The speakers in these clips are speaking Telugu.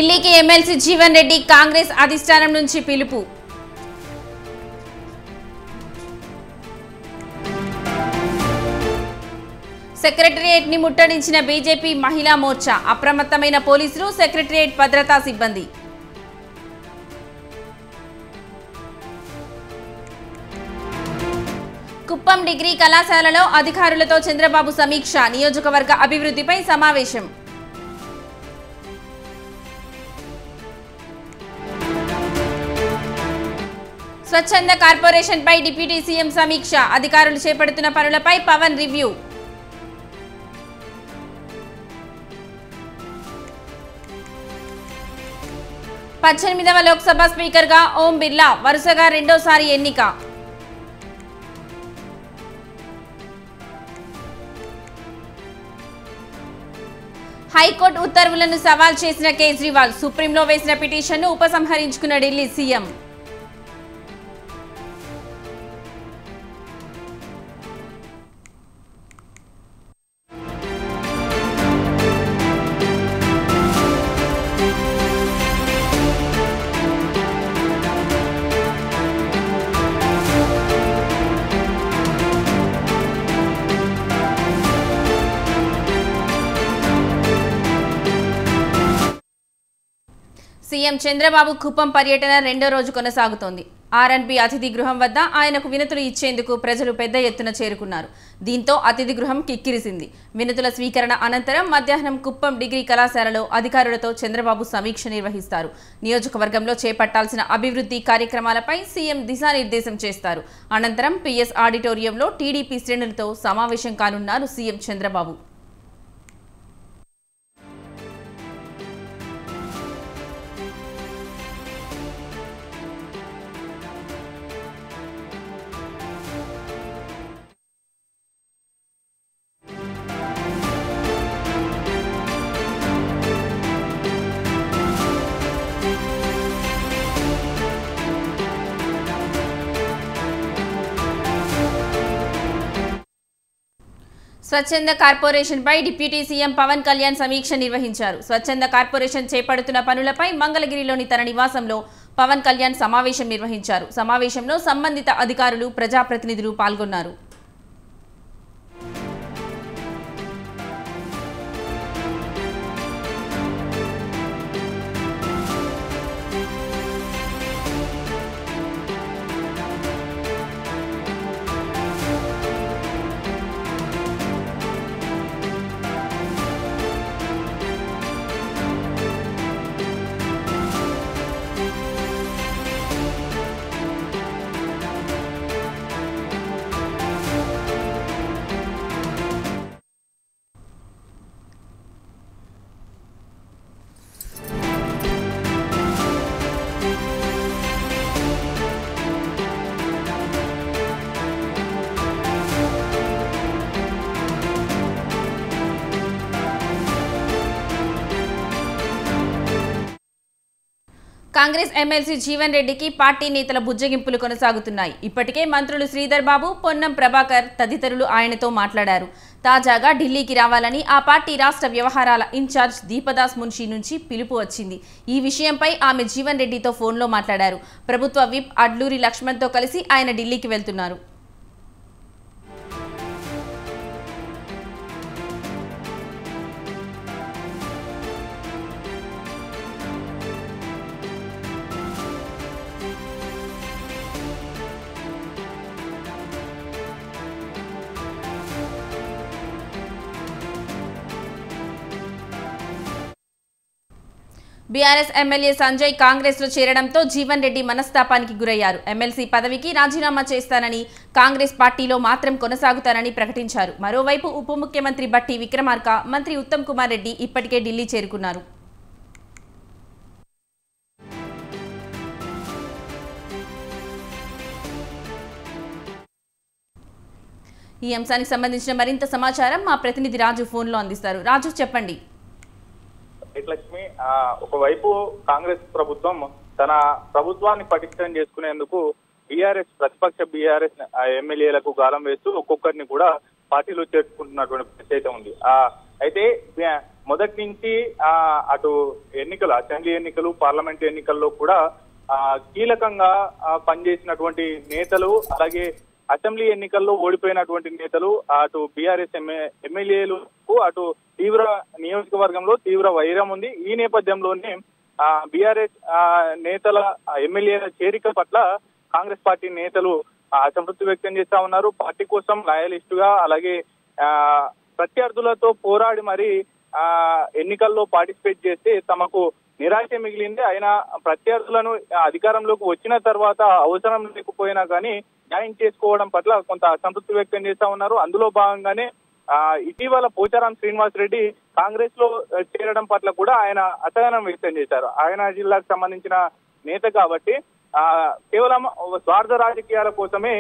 ఢిల్లీకి ఎమ్మెల్సీ జీవన్ రెడ్డి కాంగ్రెస్ అధిష్టానం నుంచి పిలుపు. సెక్రటేరియట్ ని ముట్టడించిన బీజేపీ మహిళా మోర్చా, అప్రమత్తమైన పోలీసులు, సెక్రటేరియట్ భద్రతా సిబ్బంది. కుప్పం డిగ్రీ కళాశాలలో అధికారులతో చంద్రబాబు సమీక్ష, నియోజకవర్గ అభివృద్ధిపై సమావేశం. స్వచ్ఛంద కార్పొరేషన్ పై డిప్యూటీ సీఎం సమీక్ష, అధికారులు చేపడుతున్న పనులపై పవన్ రివ్యూ. పద్దెనిమిదవ లోక్సభ స్పీకర్గా ఓం బిర్లా వరుసగా రెండోసారి ఎన్నిక. హైకోర్టు ఉత్తర్వులను సవాల్ చేసిన కేజ్రీవాల్, సుప్రీంలో వేసిన పిటిషన్ను ఉపసంహరించుకున్న ఢిల్లీ సీఎం. సీఎం చంద్రబాబు కుప్పం పర్యటన రెండో రోజు కొనసాగుతోంది. ఆర్ఎన్బి అతిథి గృహం వద్ద ఆయనకు వినతులు ఇచ్చేందుకు ప్రజలు పెద్ద ఎత్తున చేరుకున్నారు. దీంతో అతిథి గృహం కిక్కిరిసింది. వినతుల స్వీకరణ అనంతరం మధ్యాహ్నం కుప్పం డిగ్రీ కళాశాలలో అధికారులతో చంద్రబాబు సమీక్ష నిర్వహిస్తారు. నియోజకవర్గంలో చేపట్టాల్సిన అభివృద్ధి కార్యక్రమాలపై సీఎం దిశానిర్దేశం చేస్తారు. అనంతరం పిఎస్ ఆడిటోరియంలో టీడీపీ శ్రేణులతో సమావేశం కానున్నారు సీఎం చంద్రబాబు. స్వచ్ఛంద కార్పొరేషన్ పై డిప్యూటీ సీఎం పవన్ కళ్యాణ్ సమీక్ష నిర్వహించారు. స్వచ్ఛంద కార్పొరేషన్ చేపడుతున్న పనులపై మంగళగిరిలోని తన నివాసంలో పవన్ కళ్యాణ్ సమావేశం నిర్వహించారు. సమావేశంలో సంబంధిత అధికారులు, ప్రజాప్రతినిధులు పాల్గొన్నారు. కాంగ్రెస్ ఎమ్మెల్సీ జీవన్ రెడ్డికి పార్టీ నేతల బుజ్జగింపులు కొనసాగుతున్నాయి. ఇప్పటికే మంత్రులు శ్రీధర్ బాబు, పొన్నం ప్రభాకర్ తదితరులు ఆయనతో మాట్లాడారు. తాజాగా ఢిల్లీకి రావాలని ఆ పార్టీ రాష్ట్ర వ్యవహారాల ఇన్ఛార్జ్ దీపదాస్ మున్షి నుంచి పిలుపు వచ్చింది. ఈ విషయంపై ఆమె జీవన్ రెడ్డితో ఫోన్లో మాట్లాడారు. ప్రభుత్వ విప్ అడ్లూరి లక్ష్మణ్తో కలిసి ఆయన ఢిల్లీకి వెళ్తున్నారు. బీఆర్ఎస్ ఎమ్మెల్యే సంజయ్ కాంగ్రెస్ లో చేరడంతో జీవన్ రెడ్డి మనస్తాపానికి గురయ్యారు. ఎమ్మెల్సీ పదవికి రాజీనామా చేస్తానని, కాంగ్రెస్ పార్టీలో మాత్రం కొనసాగుతానని ప్రకటించారు. మరోవైపు ఉప ముఖ్యమంత్రి బట్టి విక్రమార్క, మంత్రి ఉత్తమ్ కుమార్ రెడ్డి ఇప్పటికే ఢిల్లీ చేరుకున్నారు. ఈ అంశానికి సంబంధించిన మరింత సమాచారం మా ప్రతినిధి రాజు ఫోన్లో అందిస్తారు. రాజు, చెప్పండి. లక్ష్మి, ఒకవైపు కాంగ్రెస్ ప్రభుత్వం తన ప్రభుత్వాన్ని పటిష్టం చేసుకునేందుకు ప్రతిపక్ష బీఆర్ఎస్ ఎమ్మెల్యేలకు గాలం వేస్తూ ఒక్కొక్కరిని కూడా పార్టీలో చేర్చుకుంటున్నటువంటి పరిస్థితి ఉంది. అయితే మొదటి నుంచి అటు ఎన్నికలు, అసెంబ్లీ ఎన్నికలు, పార్లమెంట్ ఎన్నికల్లో కూడా కీలకంగా పనిచేసినటువంటి నేతలు, అలాగే అసెంబ్లీ ఎన్నికల్లో ఓడిపోయినటువంటి నేతలు, అటు బీఆర్ఎస్ ఎమ్మెల్యేలకు అటు తీవ్ర నియోజకవర్గంలో తీవ్ర వైరం ఉంది. ఈ నేపథ్యంలోనే బీఆర్ఎస్ నేతల ఎమ్మెల్యేల చేరిక పట్ల కాంగ్రెస్ పార్టీ నేతలు అసంతృప్తి వ్యక్తం చేస్తా ఉన్నారు. పార్టీ కోసం లాయలిస్టుగా, అలాగే ప్రత్యర్థులతో పోరాడి మరి ఎన్నికల్లో పార్టిసిపేట్ చేస్తే తమకు నిరాశ మిగిలింది. అయినా ప్రత్యర్థులను అధికారంలోకి వచ్చిన తర్వాత అవసరం లేకపోయినా కానీ న్యాయం చేసుకోవడం పట్ల కొంత అసంతృప్తి వ్యక్తం చేస్తా ఉన్నారు. అందులో భాగంగానే ఇటీవల పోచారం శ్రీనివాస్ రెడ్డి కాంగ్రెస్ లో చేరడం పట్ల కూడా ఆయన అసహనం వ్యక్తం చేశారు. ఆయన జిల్లాకు సంబంధించిన నేత కాబట్టి కేవలం స్వార్థ రాజకీయాల కోసమే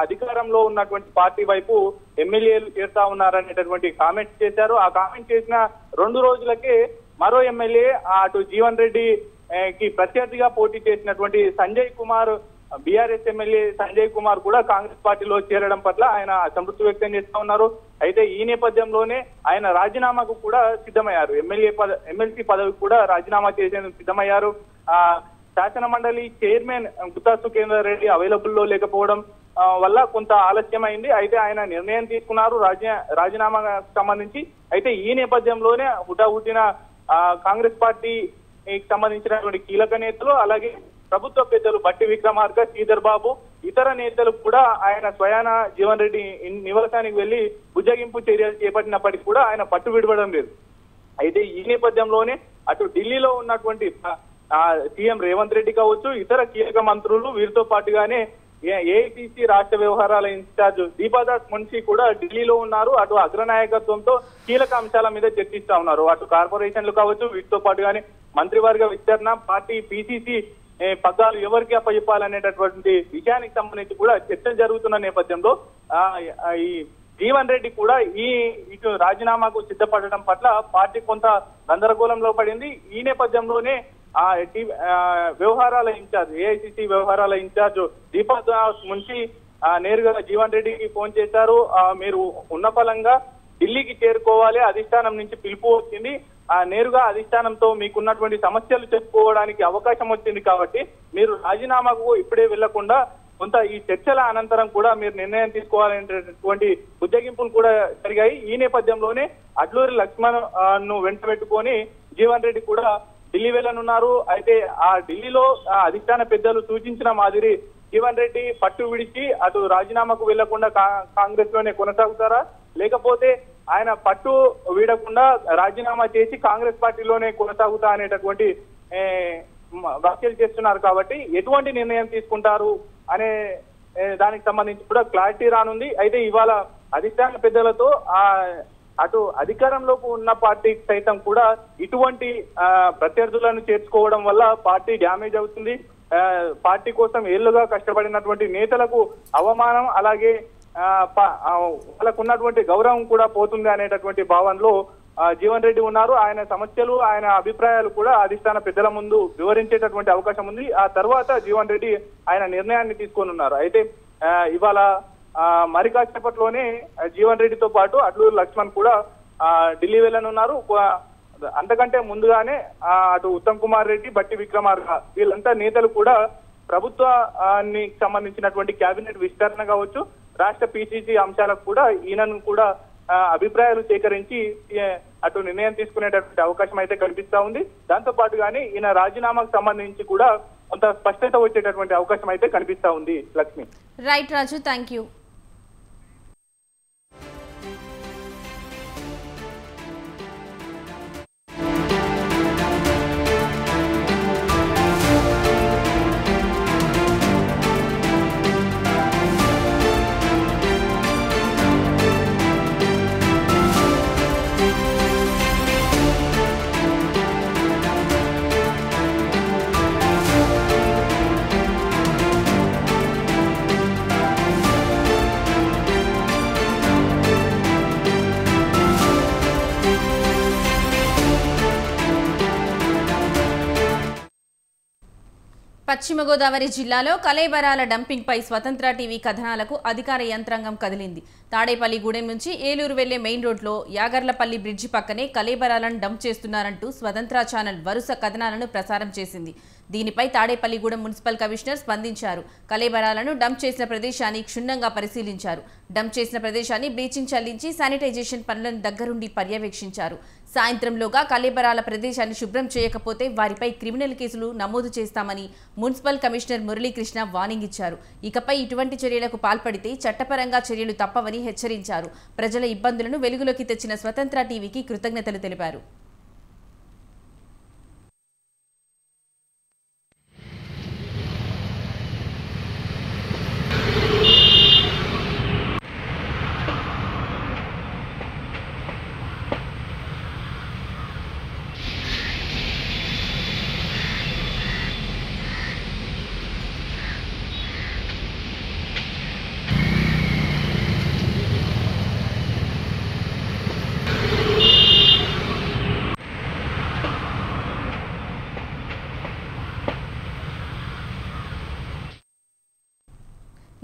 అధికారంలో ఉన్నటువంటి పార్టీ వైపు ఎమ్మెల్యేలు చేరుతా ఉన్నారనేటటువంటి కామెంట్స్ చేశారు. ఆ కామెంట్ చేసిన 2 రోజులకే మరో ఎమ్మెల్యే అటు జీవన్ రెడ్డి కి ప్రత్యర్థిగా పోటీ చేసినటువంటి సంజయ్ కుమార్, బీఆర్ఎస్ ఎమ్మెల్యే సంజయ్ కుమార్ కూడా కాంగ్రెస్ పార్టీలో చేరడం పట్ల ఆయన అసంతృప్తి వ్యక్తం చేస్తా ఉన్నారు. అయితే ఈ నేపథ్యంలోనే ఆయన రాజీనామాకు కూడా సిద్ధమయ్యారు. ఎమ్మెల్సీ పదవికి కూడా రాజీనామా చేసేందుకు సిద్ధమయ్యారు. శాసన మండలి చైర్మన్ గుత్తా సుఖేందర్ రెడ్డి అవైలబుల్ లో లేకపోవడం వల్ల కొంత ఆలస్యమైంది. అయితే ఆయన నిర్ణయం తీసుకున్నారు రాజీనామాకు సంబంధించి. అయితే ఈ నేపథ్యంలోనే హుటాహుటిన కాంగ్రెస్ పార్టీకి సంబంధించినటువంటి కీలక నేతలు, అలాగే ప్రభుత్వ పెద్దలు బట్టి విక్రమార్క, శ్రీధర్ బాబు, ఇతర నేతలు కూడా ఆయన స్వయాన జీవన్ రెడ్డి నివాసానికి వెళ్లి బుజ్జగింపు చర్యలు చేపట్టినప్పటికీ కూడా ఆయన పట్టు విడవడం లేదు. అయితే ఈ నేపథ్యంలోనే అటు ఢిల్లీలో ఉన్నటువంటి సీఎం రేవంత్ రెడ్డి కావచ్చు, ఇతర కీలక మంత్రులు, వీరితో పాటుగానే ఏఐసిసి రాష్ట్ర వ్యవహారాల ఇన్ఛార్జ్ దీపాదాస్ మున్షి కూడా ఢిల్లీలో ఉన్నారు. అటు అగ్రనాయకత్వంతో కీలక అంశాల మీద చర్చిస్తా ఉన్నారు. అటు కార్పొరేషన్లు కావచ్చు, వీటితో పాటుగానే మంత్రివర్గ విస్తరణ, పార్టీ పిసిసి పగ్గాలు ఎవరికి అప్పచెప్పాలనేటటువంటి విషయానికి సంబంధించి కూడా చర్చలు జరుగుతున్న నేపథ్యంలో ఈ జీవన్ రెడ్డి కూడా ఇటు రాజీనామాకు సిద్ధపడడం పట్ల పార్టీ కొంత గందరగోళంలో పడింది. ఈ నేపథ్యంలోనే వ్యవహారాల ఇన్ఛార్జ్, ఏఐసిసి వ్యవహారాల ఇన్ఛార్జ్ దీపాదాస్ మున్షి నేరుగా జీవన్ రెడ్డికి ఫోన్ చేశారు. మీరు ఉన్న ఫలంగా ఢిల్లీకి చేరుకోవాలి, అధిష్టానం నుంచి పిలుపు వచ్చింది, నేరుగా అధిష్టానంతో మీకున్నటువంటి సమస్యలు చెప్పుకోవడానికి అవకాశం వచ్చింది కాబట్టి మీరు రాజీనామాకు ఇప్పుడే వెళ్లకుండా కొంత ఈ చర్చల అనంతరం కూడా మీరు నిర్ణయం తీసుకోవాలనేటటువంటి బుజ్జగింపులు కూడా జరిగాయి. ఈ నేపథ్యంలోనే అడ్లూరి లక్ష్మణ్ ను వెంట పెట్టుకొని జీవన్ రెడ్డి కూడా ఢిల్లీ వెళ్లనున్నారు. అయితే ఆ ఢిల్లీలో అధిష్టాన పెద్దలు సూచించిన మాదిరి జీవన్ రెడ్డి పట్టు విడిచి అటు రాజీనామాకు వెళ్లకుండా కాంగ్రెస్ లోనే కొనసాగుతారా, లేకపోతే ఆయన పట్టు వీడకుండా రాజీనామా చేసి కాంగ్రెస్ పార్టీలోనే కొనసాగుతా అనేటటువంటి వ్యాఖ్యలు చేస్తున్నారు. కాబట్టి ఎటువంటి నిర్ణయం తీసుకుంటారు అనే దానికి సంబంధించి కూడా క్లారిటీ రానుంది. అయితే ఇవాళ అధిష్టాన పెద్దలతో అటు అధికారంలోకి ఉన్న పార్టీకి సైతం కూడా ఇటువంటి ప్రత్యర్థులను చేర్చుకోవడం వల్ల పార్టీ డ్యామేజ్ అవుతుంది. పార్టీ కోసం ఏళ్లుగా కష్టపడినటువంటి నేతలకు అవమానం, అలాగే వాళ్ళకు ఉన్నటువంటి గౌరవం కూడా పోతుంది అనేటటువంటి భావనలో జీవన్ రెడ్డి ఉన్నారు. ఆయన సమస్యలు, ఆయన అభిప్రాయాలు కూడా అధిష్టాన పెద్దల ముందు వివరించేటటువంటి అవకాశం ఉంది. ఆ తర్వాత జీవన్ రెడ్డి ఆయన నిర్ణయాన్ని తీసుకొని ఉన్నారు. అయితే ఇవాళ మరి కాసేపట్లోనే జీవన్ రెడ్డితో పాటు అడ్లూరి లక్ష్మణ్ కూడా ఢిల్లీ వెళ్ళనున్నారు. అంతకంటే ముందుగానే అటు ఉత్తమ్ కుమార్ రెడ్డి, బట్టి విక్రమార్క వీళ్ళంతా నేతలు కూడా ప్రభుత్వానికి సంబంధించినటువంటి కేబినెట్ విస్తరణ కావచ్చు, రాష్ట్ర పిసిసి అంశాలకు కూడా ఈయనను కూడా అభిప్రాయాలు సేకరించి అటు నిర్ణయం తీసుకునేటటువంటి అవకాశం అయితే కనిపిస్తా ఉంది. దాంతో పాటుగానే ఈయన రాజీనామాకు సంబంధించి కూడా కొంత స్పష్టత వచ్చేటటువంటి అవకాశం అయితే కనిపిస్తా ఉంది. Lakshmi. Right Raju, thank you. పశ్చిమ గోదావరి జిల్లాలో కళేబరాల డంపింగ్పై స్వతంత్ర టీవీ కథనాలకు అధికార యంత్రాంగం కదిలింది. తాడేపల్లిగూడెం నుంచి ఏలూరు వెళ్లే మెయిన్ రోడ్లో యాగర్లపల్లి బ్రిడ్జి పక్కనే కళేబరాలను డంప్ చేస్తున్నారంటూ స్వతంత్ర ఛానల్ వరుస కథనాలను ప్రసారం చేసింది. దీనిపై తాడేపల్లిగూడెం మున్సిపల్ కమిషనర్ స్పందించారు. కళేబరాలను డంప్ చేసిన ప్రదేశాన్ని క్షుణ్ణంగా పరిశీలించారు. డంప్ చేసిన ప్రదేశాన్ని బ్లీచింగ్ చల్లించి శానిటైజేషన్ పనులను దగ్గరుండి పర్యవేక్షించారు. సాయంత్రంలోగా కళేబరాల ప్రదేశాన్ని శుభ్రం చేయకపోతే వారిపై క్రిమినల్ కేసులు నమోదు చేస్తామని మున్సిపల్ కమిషనర్ మురళీకృష్ణ వార్నింగ్ ఇచ్చారు. ఇకపై ఇటువంటి చర్యలకు పాల్పడితే చట్టపరంగా చర్యలు తప్పవని హెచ్చరించారు. ప్రజల ఇబ్బందులను వెలుగులోకి తెచ్చిన స్వతంత్ర టీవీకి కృతజ్ఞతలు తెలిపారు.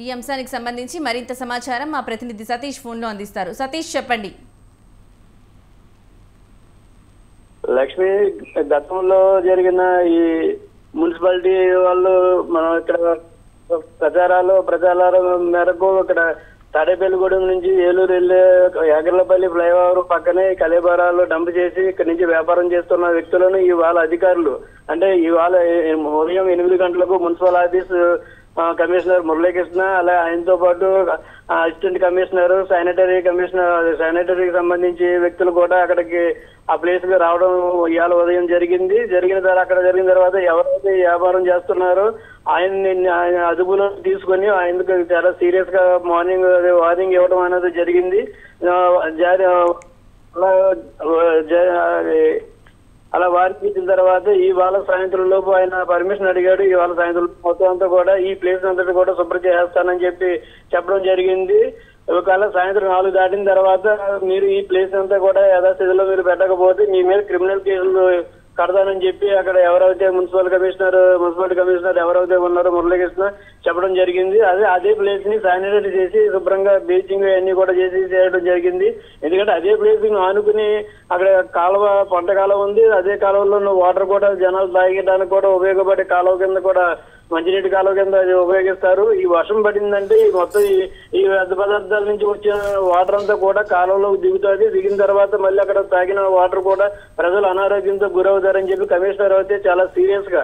ఈ అంశానికి సంబంధించి మరింత సమాచారం మా ప్రతినిధి సతీష్ ఫోన్లో అందిస్తారు. సతీష్, చెప్పండి. లక్ష్మి, గతంలో జరిగిన ఈ మున్సిపాలిటీ వాళ్ళు మనం ఇక్కడ ప్రచారాల మేరకు ఇక్కడ తాడేపల్లిగూడెం నుంచి ఏలూరు వెళ్లే యాగర్లపల్లి ఫ్లైఓవర్ పక్కనే కళేబరాలు డంప్ చేసి ఇక్కడ నుంచి వ్యాపారం చేస్తున్న వ్యక్తులను ఇవాళ అధికారులు అంటే ఇవాళ ఉదయం 8 గంటలకు మున్సిపల్ ఆఫీస్ కమిషనర్ మురళీకృష్ణ అలా ఆయనతో పాటు అసిస్టెంట్ కమిషనర్ శానిటరీకి సంబంధించి వ్యక్తులు కూడా అక్కడికి ఆ ప్లేస్ కి రావడం ఇవాళ ఉదయం జరిగిన తర్వాత ఎవరైతే వ్యాపారం చేస్తున్నారో ఆయన అదుపులో తీసుకొని ఆయనకు చాలా సీరియస్ గా వార్నింగ్ ఇవ్వడం అనేది జరిగింది. అలా వారికి ఇచ్చిన తర్వాత ఇవాళ సాయంత్రం లోపు ఆయన పర్మిషన్ అడిగాడు. ఇవాళ సాయంత్రం మొత్తం అంతా కూడా ఈ ప్లేస్ అంతా కూడా శుభ్రం చేస్తానని చెప్పడం జరిగింది. ఒకవేళ సాయంత్రం 4 దాటిన తర్వాత మీరు ఈ ప్లేస్ అంతా కూడా యథాస్థితిలో మీరు పెట్టకపోతే మీ మీద క్రిమినల్ కేసులు కడతానని చెప్పి అక్కడ ఎవరైతే మున్సిపల్ కమిషనర్ ఎవరైతే ఉన్నారో మురళీకృష్ణ చెప్పడం జరిగింది. అదే ప్లేస్ ని శానిటైజ్ చేసి శుభ్రంగా బ్లీచింగ్ అన్ని కూడా చేయడం జరిగింది. ఎందుకంటే అదే ప్లేస్ ని ఆనుకుని అక్కడ పంట కాలువ ఉంది. అదే కాలువలో వాటర్ కూడా జనాలు తాగడానికి కూడా ఉపయోగపడే కాలువ కింద కూడా మంచినీటి కాలువ కింద ఉపయోగిస్తారు. ఈ వర్షం పడిందంటే ఈ మొత్తం ఈ వ్యర్థ పదార్థాల నుంచి వచ్చిన వాటర్ అంతా కూడా కాలువలో దిగుతుంది. దిగిన తర్వాత మళ్ళీ అక్కడ తాగిన వాటర్ కూడా ప్రజలు అనారోగ్యంతో గురవుతారని చెప్పి కమిషనర్ అయితే చాలా సీరియస్ గా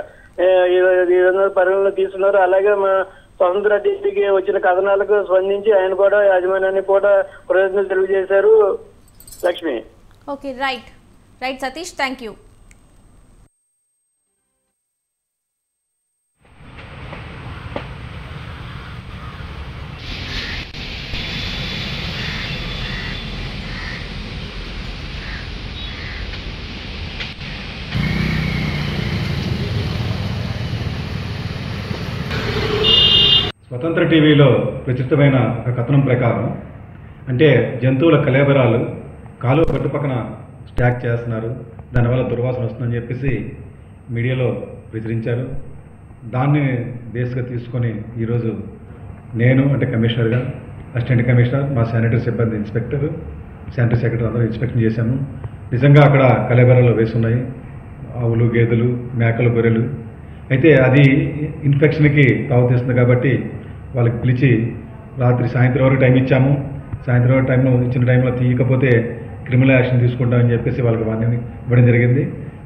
ఈ విధంగా పరిగణలో తీసుకున్నారు. అలాగే మా స్వతంత్ర టీవీకి వచ్చిన కథనాలకు స్పందించి ఆయన కూడా యాజమాన్యాన్ని కూడా కృతజ్ఞతలు తెలియజేశారు. Lakshmi. Okay, right Satish, thank you. స్వతంత్ర టీవీలో ప్రచురితమైన ఒక కథనం ప్రకారం అంటే జంతువుల కళేబరాలు కాలువ గట్టుపక్కన స్టాక్ చేస్తున్నారు, దానివల్ల దుర్వాసన వస్తుందని చెప్పేసి మీడియాలో ప్రచురించారు. దాన్ని బేస్గా తీసుకొని ఈరోజు నేను అంటే కమిషనర్గా అసిస్టెంట్ కమిషనర్ మా శానిటరీ సిబ్బంది ఇన్స్పెక్టర్ శానిటరీ సెక్రటరీ అందరూ ఇన్స్పెక్షన్ చేశాము. నిజంగా అక్కడ కళేబరాలు వేసి ఉన్నాయి, ఆవులు గేదెలు మేకలు గొర్రెలు. అయితే అది ఇన్ఫెక్షన్కి తావుతీస్తుంది కాబట్టి వాళ్ళకి పిలిచి సాయంత్రం వరకు టైం ఇచ్చాము. సాయంత్రం వరకు ఇచ్చిన టైంలో తీయకపోతే క్రిమినల్ యాక్షన్ తీసుకుంటామని చెప్పేసి వాళ్ళకి వార్నింగ్ ఇవ్వడం జరిగింది.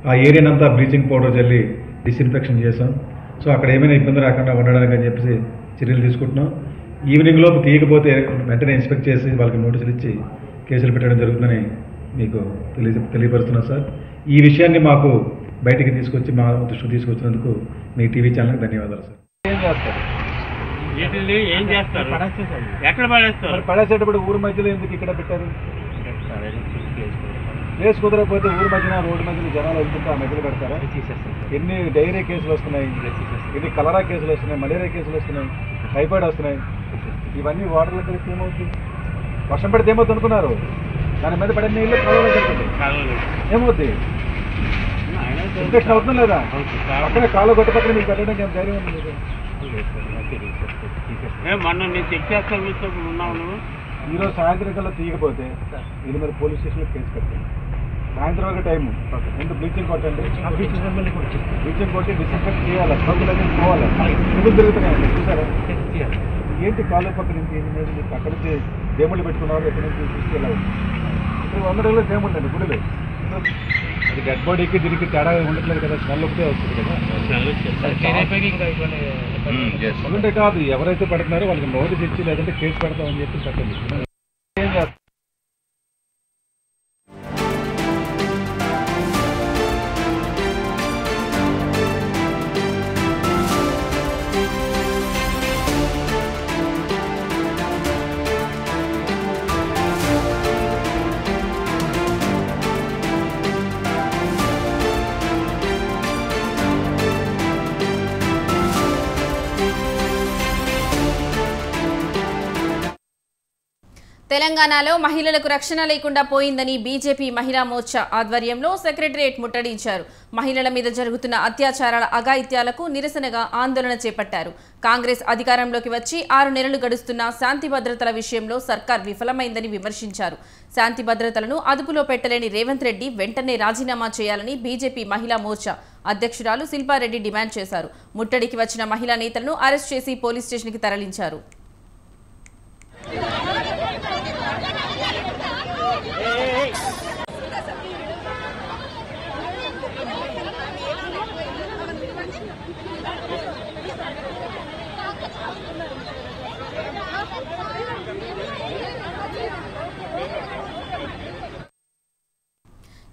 ఆ ఏరియాని అంతా బ్లీచింగ్ పౌడర్ చల్లి డిస్ఇన్ఫెక్షన్ చేసాం. సో అక్కడ ఏమైనా ఇబ్బంది రాకుండా ఉండడానికి అని చెప్పేసి చర్యలు తీసుకుంటున్నాం. ఈవినింగ్ లోపు తీయకపోతే వెంటనే ఇన్స్పెక్ట్ చేసి వాళ్ళకి నోటీసులు ఇచ్చి కేసులు పెట్టడం జరుగుతుందని మీకు తెలియపరుస్తున్నాం సార్. ఈ విషయాన్ని మాకు బయటికి తీసుకొచ్చి మా దృష్టికి తీసుకొచ్చినందుకు మీ టీవీ ఛానల్కి ధన్యవాదాలు సార్. ఏం చేస్తారు ఎక్కడ పడేస్తారు? పడేసేటప్పుడు ఊరు మధ్యలో ఎందుకు ఇక్కడ పెట్టారు? ప్లేస్ కుదరకపోతే ఊరు మధ్యన రోడ్డు మధ్యలో జనాలు వెళ్తుంటే ఆ మధ్యలో పెడతారా? ఎన్ని డైరీ కేసులు వస్తున్నాయి, ఎన్ని కలరా కేసులు వస్తున్నాయి, మలేరియా కేసులు వస్తున్నాయి, టైఫాయిడ్ వస్తున్నాయి. ఇవన్నీ వాటర్లో కలిసి ఏమవుతుంది? వర్షం పడితే ఏమవుతుంది అనుకున్నారు? దాని మీద పడిన నీళ్ళు కాలువలో జరుగుతుంది, ఏమవుతుంది? ఇన్ఫెక్షన్ అవుతుంది లేదా? అక్కడే కాలు గొట్ట పక్కన మీకు పెట్టడానికి ఏం ధైర్యం ఉంది మీకు? మొన్న నేను చెక్ చేస్తాను ఉన్నావు నువ్వు. ఈరోజు సాయంత్రం కల్లా తీయకపోతే ఇది మీరు పోలీస్ స్టేషన్లో కేసు కట్టాలి. సాయంత్రం వరకు టైము. ముందు బ్లీచింగ్ కొట్టండి. బ్లీచింగ్ కొట్టి డిస్ఇన్ఫెక్ట్ చేయాలి. సోకులన్నీ పోవాలి. ఎందుకు తిరుగుతున్నాయి చూసారా? ఏంటి కాలు పక్క నుంచి మీకు అక్కడి నుంచి దేవుళ్ళు పెట్టుకున్నారు, ఎక్కడి నుంచి తీసుకెళ్ళాలి. ఇక్కడ 100 రోజులు దేవుళ్ళు అండి గుడిలో. అది డెడ్ బాడీకి దీనికి తేడా ఉండట్లేదు కదా, స్మెల్ ఒకటే వస్తుంది కదా. ఎందుకంటే కాదు, ఎవరైతే పెడుతున్నారో వాళ్ళకి నోటీస్ ఇచ్చి లేదంటే కేసు పెడతామని చెప్పి పెట్టండి. ఏం చేస్తారు? తెలంగాణలో మహిళలకు రక్షణ లేకుండా పోయిందని బీజేపీ మహిళా మోర్చా ఆధ్వర్యంలో సెక్రటరియట్ ముట్టడించారు. మహిళల మీద జరుగుతున్న అత్యాచారాల అఘాయిత్యాలకు నిరసనగా ఆందోళన చేపట్టారు. కాంగ్రెస్ అధికారంలోకి వచ్చి 6 నెలలు గడుస్తున్నా శాంతి భద్రతల విషయంలో సర్కార్ విఫలమైందని విమర్శించారు. శాంతి భద్రతలను అదుపులో పెట్టలేని రేవంత్ రెడ్డి వెంటనే రాజీనామా చేయాలని బీజేపీ మహిళా మోర్చా అధ్యక్షురాలు శిల్పారెడ్డి డిమాండ్ చేశారు. ముట్టడికి వచ్చిన మహిళా నేతలను అరెస్ట్ చేసి పోలీస్ స్టేషన్కి తరలించారు.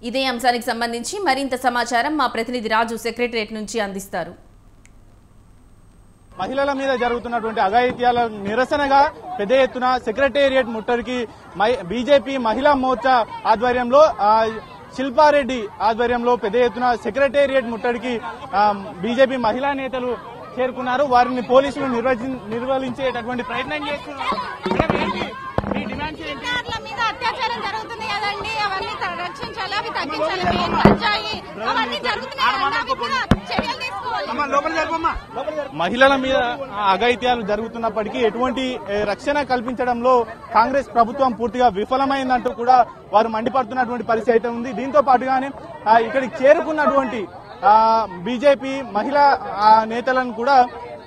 ఇదే అంశానికి సంబంధించి మరింత సమాచారం మా ప్రతినిధి రాజు సెక్రటరియట్ నుంచి అందిస్తారు. మహిళల మీద జరుగుతున్నటువంటి అఘాయిత్యాల నిరసనగా పెద్ద ఎత్తున సెక్రటేరియట్ ముట్టడికి బీజేపీ మహిళా మోర్చా ఆధ్వర్యంలో శిల్పారెడ్డి ఆధ్వర్యంలో పెద్ద ఎత్తున సెక్రటేరియట్ ముట్టడికి బీజేపీ మహిళా నేతలు చేరుకున్నారు. వారిని పోలీసులు నిర్వహించేటటువంటి ప్రయత్నం చేస్తున్నారు. అత్యాచారం జరుగుతుంది కదండి, అవన్నీ రక్షించాలి, అవి తగ్గించాలి, అవన్నీ మహిళల మీద అఘాయిత్యాలు జరుగుతున్నప్పటికీ ఎటువంటి రక్షణ కల్పించడంలో కాంగ్రెస్ ప్రభుత్వం పూర్తిగా విఫలమైందంటూ కూడా వారు మండిపడుతున్నటువంటి పరిస్థితి అయితే ఉంది. దీంతో పాటుగానే ఇక్కడికి చేరుకున్నటువంటి బీజేపీ మహిళా నేతలను కూడా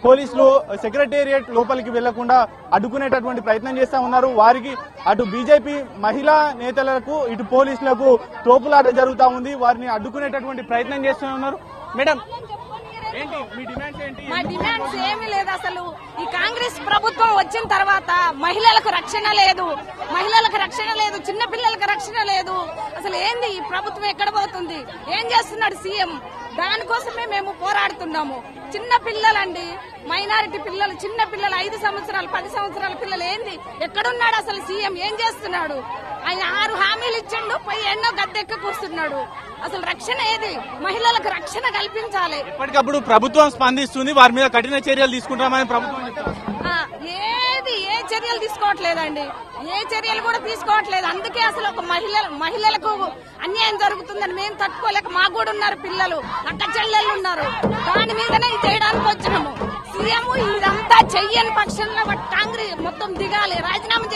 పోలీసులు సెక్రటేరియట్ లోపలికి వెళ్లకుండా అడ్డుకునేటటువంటి ప్రయత్నం చేస్తా ఉన్నారు. వారికి అటు బీజేపీ మహిళా నేతలకు ఇటు పోలీసులకు తోపులాట జరుగుతా ఉంది. వారిని అడ్డుకునేటటువంటి ప్రయత్నం చేస్తూ ఉన్నారు. మేడం, మా డిమాండ్స్ ఏమీ లేదు. అసలు ఈ కాంగ్రెస్ ప్రభుత్వం వచ్చిన తర్వాత మహిళలకు రక్షణ లేదు, చిన్న పిల్లలకు రక్షణ లేదు. అసలు ఏంది ఈ ప్రభుత్వం, ఎక్కడ పోతుంది, ఏం చేస్తున్నాడు సీఎం? దానికోసమే మేము పోరాడుతున్నాము. చిన్న పిల్లలండి, మైనారిటీ పిల్లలు, చిన్న పిల్లలు, 5 సంవత్సరాలు 10 సంవత్సరాల పిల్లలు ఏంది, ఎక్కడున్నాడు అసలు సీఎం? ఏం చేస్తున్నాడు? ఆయన 6 హామీలు ఇచ్చిండు, పోయి ఎన్నో గద్దెక్క కూస్తున్నాడు. అసలు రక్షణ ఏది? మహిళలకు రక్షణ కల్పించాలి. ఎప్పటికప్పుడు ప్రభుత్వం స్పందిస్తుంది, వారి మీద కఠిన చర్యలు తీసుకుంటామని ప్రభుత్వం ఏ చర్యలు తీసుకోవట్లేదండి, ఏ చర్యలు కూడా తీసుకోవట్లేదు. అందుకే అసలు ఒక మహిళలకు అన్యాయం జరుగుతుందని మేము తట్టుకోలేక, మాకు కూడా ఉన్నారు పిల్లలు, అక్క చెల్లెళ్ళు ఉన్నారు, దాని మీదనే చేయడానికి వచ్చినాము. సీఎం ఇదంతా చెయ్యని పక్షంలో కాంగ్రెస్ మొత్తం దిగాలి, రాజీనామా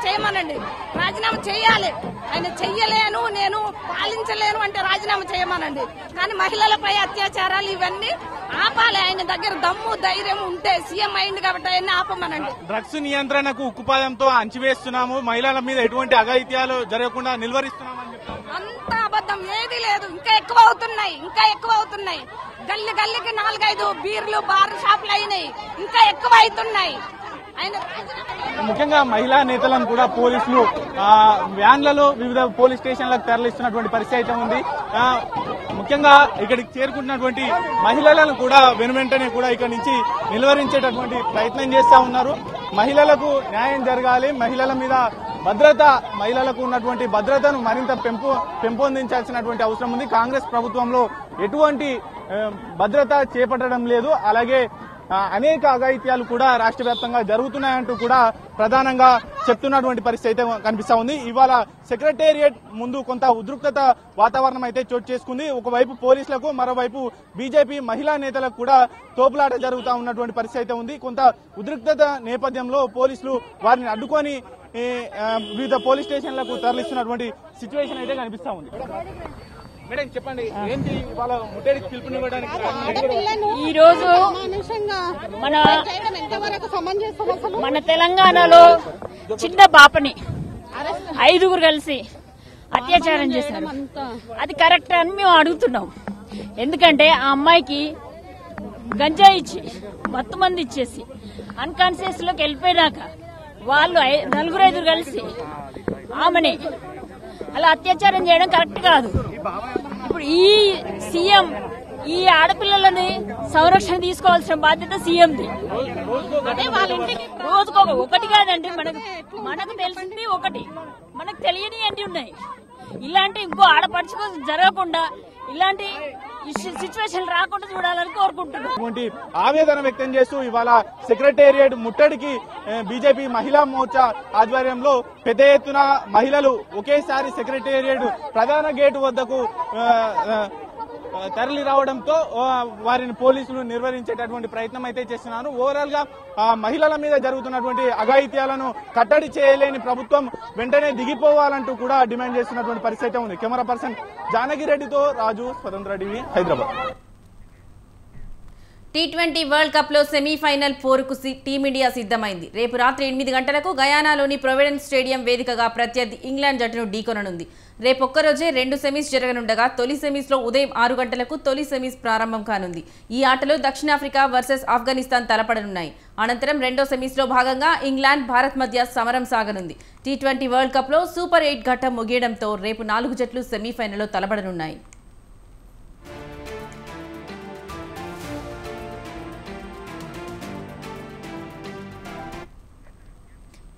చేయమనండి, రాజీనామా చేయాలి. ఆయన చెయ్యలేను, నేను పాలించలేను అంటే రాజీనామా చేయమనండి. కానీ మహిళలపై అత్యాచారాలు ఇవన్నీ ఆపాలి. ఆయన దగ్గర దమ్ము ధైర్యం ఉంటే సీఎం అయింది కాబట్టి ఆయన ఆపమనండి. డ్రగ్స్ నియంత్రణకు ఉక్కుపాదంతో అంచివేస్తున్నాము, మహిళల మీద ఎటువంటి అఘాయిత్యాలు జరగకుండా నిలువరిస్తున్నామని చెప్తారు. అంత అబద్ధం ఏది లేదు. ఇంకా ఎక్కువ అవుతున్నాయి. గల్లి గల్లికి 4-5 బీర్లు బార్ షాపులు అయినాయి, ఇంకా ఎక్కువ అవుతున్నాయి. ముఖ్యంగా మహిళా నేతలను కూడా పోలీసులు వ్యాన్లలో వివిధ పోలీస్ స్టేషన్లకు తరలిస్తున్నటువంటి పరిస్థితి అయితే ఉంది. ముఖ్యంగా ఇక్కడికి చేరుకుంటున్నటువంటి మహిళలను కూడా వెనువెంటనే కూడా ఇక్కడ నుంచి నిలువరించేటటువంటి ప్రయత్నం చేస్తా ఉన్నారు. మహిళలకు న్యాయం జరగాలి, మహిళల మీద మహిళలకు ఉన్నటువంటి భద్రతను మరింత పెంపొందించాల్సినటువంటి అవసరం ఉంది. కాంగ్రెస్ ప్రభుత్వంలో ఎటువంటి భద్రత చేపట్టడం లేదు. అలాగే అనేక అఘాయిత్యాలు కూడా రాష్ట్ర వ్యాప్తంగా జరుగుతున్నాయంటూ కూడా ప్రధానంగా చెప్తున్నటువంటి పరిస్థితి అయితే కనిపిస్తా ఉంది. ఇవాళ సెక్రటేరియట్ ముందు కొంత ఉద్రిక్తత వాతావరణం అయితే చోటు చేసుకుంది. ఒకవైపు పోలీసులకు, మరోవైపు బీజేపీ మహిళా నేతలకు కూడా తోపులాట జరుగుతూ ఉన్నటువంటి పరిస్థితి అయితే ఉంది. కొంత ఉద్రిక్తత నేపథ్యంలో పోలీసులు వారిని అడ్డుకొని వివిధ పోలీస్ స్టేషన్లకు తరలిస్తున్నటువంటి సిచ్యువేషన్ అయితే కనిపిస్తా ఉంది. మేడం చెప్పండి, ఏంటి ఇవాళ ముట్టడికి పిలుపునివ్వడానికి? ఈ రోజు మన తెలంగాణలో చిన్న పాపని 5గురు కలిసి అత్యాచారం చేశారు. అది కరెక్ట్ అని మేము అడుగుతున్నాం. ఎందుకంటే ఆ అమ్మాయికి గంజా ఇచ్చి మత్తు మంది ఇచ్చేసి అన్కాన్షియస్ లోకి వెళ్ళిపోయినాక వాళ్ళు 4-5 కలిసి ఆమెని అలా అత్యాచారం చేయడం కరెక్ట్ కాదు. ఇప్పుడు ఈ సీఎం ఈ ఆడపిల్లలని సంరక్షణ తీసుకోవాల్సిన బాధ్యత సీఎంది. అదే వాళ్ళ ఇంటికి రోజుకో ఒకటి కాదండి, మనకు తెలిసింది ఒకటి, మనకు తెలియని ఏంటి ఉన్నాయి. ఇలాంటి ఇంకో ఆడపడుచుకో జరగకుండా ఇలాంటి సిచ్యువేషన్ రాకుండా చూడాలని కోరుకుంటున్నాం. ఆవేదన వ్యక్తం చేస్తూ ఇవాళ సెక్రటేరియట్ ముట్టడికి బీజేపీ మహిళా మోర్చా ఆధ్వర్యంలో పెద్ద ఎత్తున మహిళలు ఒకేసారి సెక్రటేరియట్ ప్రధాన గేటు వద్దకు తరలి రావడంతో వారిని పోలీసులు నిర్వహించేటటువంటి ప్రయత్నం అయితే చేస్తున్నారు. ఓవరాల్ గా మహిళల మీద జరుగుతున్నటువంటి అఘాయిత్యాలను కట్టడి చేయలేని ప్రభుత్వం వెంటనే దిగిపోవాలంటూ కూడా డిమాండ్ చేస్తున్నటువంటి పరిస్థితి ఉంది. కెమెరా పర్సన్ జానగిరెడ్డితో రాజు, స్వతంత్ర TV, Hyderabad. T20 world cup లో సెమీఫైనల్ 4కు టీమిండియా సిద్ధమైంది. రేపు రాత్రి 8 గంటలకు గయానాలోని ప్రొవిడెన్స్ స్టేడియం వేదికగా ప్రత్యర్థి ఇంగ్లాండ్ జట్టును ఢీకొననుంది. రేపొక్కరోజే 2 సెమీస్ జరగనుండగా తొలి సెమీస్ లో ఉదయం 6 గంటలకు తొలి సెమీస్ ప్రారంభం కానుంది. ఈ ఆటలో దక్షిణాఫ్రికా వర్సెస్ ఆఫ్ఘనిస్తాన్ తలపడనున్నాయి. అనంతరం రెండో సెమీస్ లో భాగంగా ఇంగ్లాండ్, భారత్ మధ్య సమరం సాగనుంది. T20 వరల్డ్ కప్ లో సూపర్ 8 ఘట్టం ముగియడంతో రేపు 4 జట్లు సెమీఫైనల్లో తలపడనున్నాయి.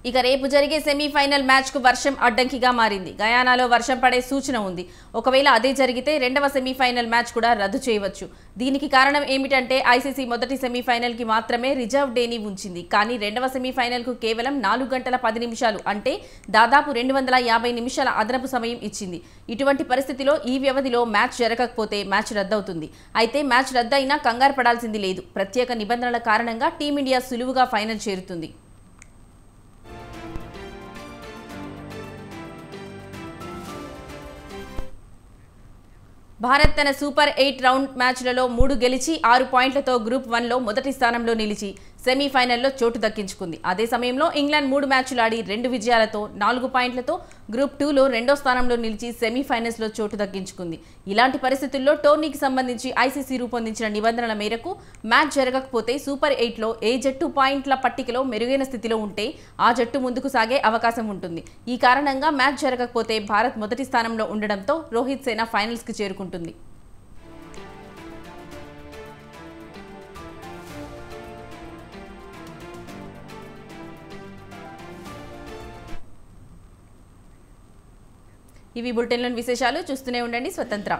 ఇక రేపు జరిగే సెమీఫైనల్ మ్యాచ్ కు వర్షం అడ్డంకిగా మారింది. గయానాలో వర్షం పడే సూచన ఉంది. ఒకవేళ అదే జరిగితే రెండవ సెమీఫైనల్ మ్యాచ్ కూడా రద్దు చేయవచ్చు. దీనికి కారణం ఏమిటంటే ఐసీసీ మొదటి సెమీఫైనల్ కి మాత్రమే రిజర్వ్ డేని ఉంచింది. కానీ రెండవ సెమీఫైనల్ కు కేవలం 4 గంటల 10 నిమిషాలు అంటే దాదాపు 250 నిమిషాల అదనపు సమయం ఇచ్చింది. ఇటువంటి పరిస్థితిలో ఈ వ్యవధిలో మ్యాచ్ జరగకపోతే మ్యాచ్ రద్దవుతుంది. అయితే మ్యాచ్ రద్దయినా కంగారు పడాల్సింది లేదు. ప్రత్యేక నిబంధనల కారణంగా టీమిండియా సులువుగా ఫైనల్ చేరుతుంది. భారత్ తన సూపర్ 8 రౌండ్ మ్యాచ్లలో 3 గెలిచి 6 పాయింట్లతో గ్రూప్ 1లో మొదటి స్థానంలో నిలిచి సెమీఫైనల్లో చోటు దక్కించుకుంది. అదే సమయంలో ఇంగ్లాండ్ 3 మ్యాచ్లు ఆడి 2 విజయాలతో 4 పాయింట్లతో గ్రూప్ 2లో రెండో స్థానంలో నిలిచి సెమీఫైనల్స్లో చోటు దక్కించుకుంది. ఇలాంటి పరిస్థితుల్లో టోర్నీకి సంబంధించి ఐసీసీ రూపొందించిన నిబంధనల మేరకు మ్యాచ్ జరగకపోతే సూపర్ 8లో ఏ జట్టు పాయింట్ల పట్టికలో మెరుగైన స్థితిలో ఉంటే ఆ జట్టు ముందుకు సాగే అవకాశం ఉంటుంది. ఈ కారణంగా మ్యాచ్ జరగకపోతే భారత్ మొదటి స్థానంలో ఉండడంతో రోహిత్ సేన ఫైనల్స్కి చేరుకుంటుంది. ఇవి బులెటిన్లోని విశేషాలు. చూస్తూనే ఉండండి స్వతంత్రం.